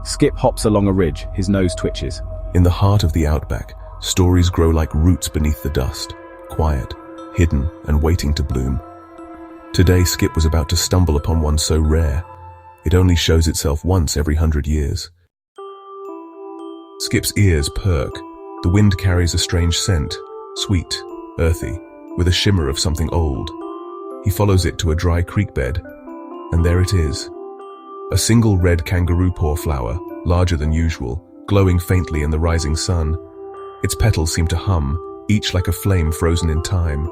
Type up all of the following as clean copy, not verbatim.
Skip hops along a ridge, his nose twitches. In the heart of the Outback, stories grow like roots beneath the dust, quiet, hidden, and waiting to bloom. Today, Skip was about to stumble upon one so rare, it only shows itself once every 100 years. Skip's ears perk. The wind carries a strange scent, sweet, earthy, with a shimmer of something old. He follows it to a dry creek bed, and there it is. A single red kangaroo paw flower, larger than usual, glowing faintly in the rising sun. Its petals seem to hum, each like a flame frozen in time.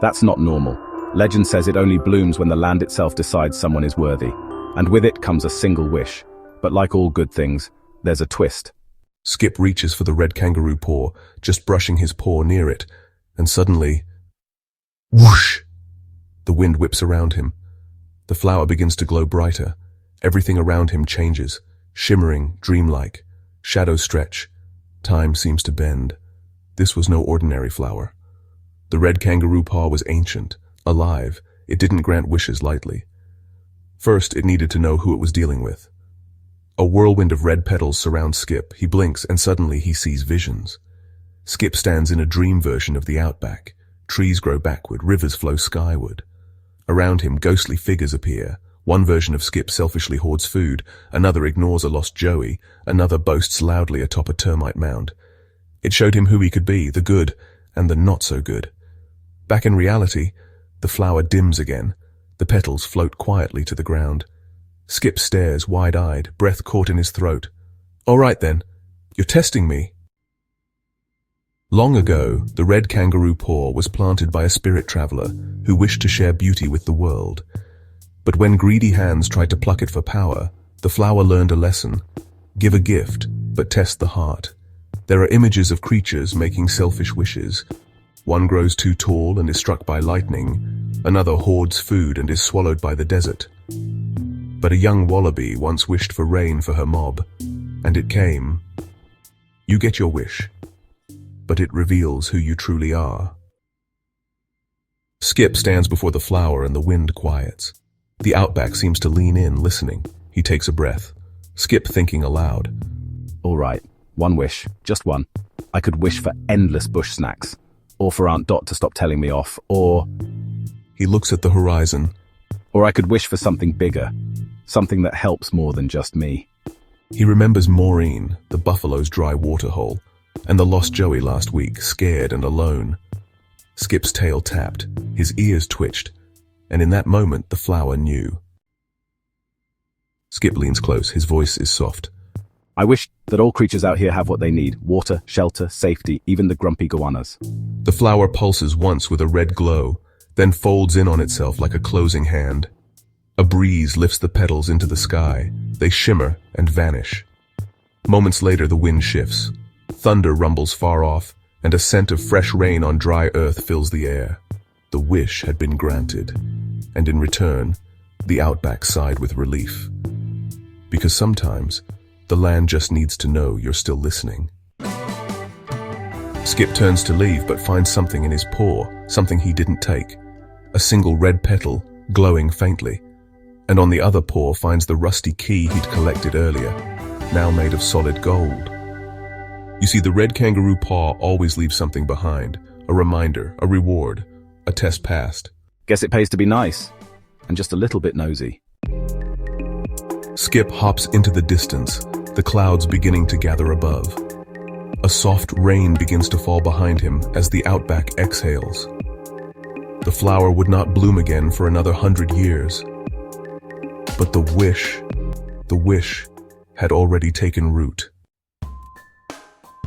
That's not normal. Legend says it only blooms when the land itself decides someone is worthy. And with it comes a single wish. But like all good things, there's a twist. Skip reaches for the red kangaroo paw, just brushing his paw near it, and suddenly, whoosh! The wind whips around him. The flower begins to glow brighter. Everything around him changes, shimmering, dreamlike. Shadows stretch. Time seems to bend. This was no ordinary flower. The red kangaroo paw was ancient, alive. It didn't grant wishes lightly. First, it needed to know who it was dealing with. A whirlwind of red petals surrounds Skip. He blinks, and suddenly he sees visions. Skip stands in a dream version of the Outback. Trees grow backward, rivers flow skyward. Around him, ghostly figures appear. One version of Skip selfishly hoards food, another ignores a lost Joey, another boasts loudly atop a termite mound. It showed him who he could be, the good and the not-so-good. Back in reality, the flower dims again. The petals float quietly to the ground. Skip stares, wide-eyed, breath caught in his throat. "All right then, you're testing me." Long ago, the red kangaroo paw was planted by a spirit traveler who wished to share beauty with the world. But when greedy hands tried to pluck it for power, the flower learned a lesson. Give a gift, but test the heart. There are images of creatures making selfish wishes. One grows too tall and is struck by lightning. Another hoards food and is swallowed by the desert. But a young wallaby once wished for rain for her mob, and it came. You get your wish, but it reveals who you truly are. Skip stands before the flower and the wind quiets. The Outback seems to lean in, listening. He takes a breath. Skip thinking aloud. All right, one wish, just one. I could wish for endless bush snacks, or for Aunt Dot to stop telling me off, or... He looks at the horizon. Or I could wish for something bigger, something that helps more than just me. He remembers Maureen, the buffalo's dry waterhole, and the lost Joey last week, scared and alone. Skip's tail tapped, his ears twitched, and in that moment the flower knew. Skip leans close, his voice is soft. I wish that all creatures out here have what they need: water, shelter, safety, even the grumpy goannas. The flower pulses once with a red glow, then folds in on itself like a closing hand. A breeze lifts the petals into the sky. They shimmer and vanish. Moments later, the wind shifts. Thunder rumbles far off, and a scent of fresh rain on dry earth fills the air. The wish had been granted, and in return, the Outback sighed with relief. Because sometimes, the land just needs to know you're still listening. Skip turns to leave, but finds something in his paw, something he didn't take. A single red petal, glowing faintly. And on the other paw finds the rusty key he'd collected earlier, now made of solid gold. You see, the red kangaroo paw always leaves something behind. A reminder, a reward, a test passed. Guess it pays to be nice, and just a little bit nosy. Skip hops into the distance, the clouds beginning to gather above. A soft rain begins to fall behind him as the Outback exhales. The flower would not bloom again for another 100 years. But the wish had already taken root.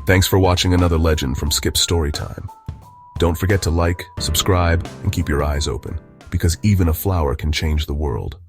Thanks for watching another legend from Skip's Storytime. Don't forget to like, subscribe, and keep your eyes open, because even a flower can change the world.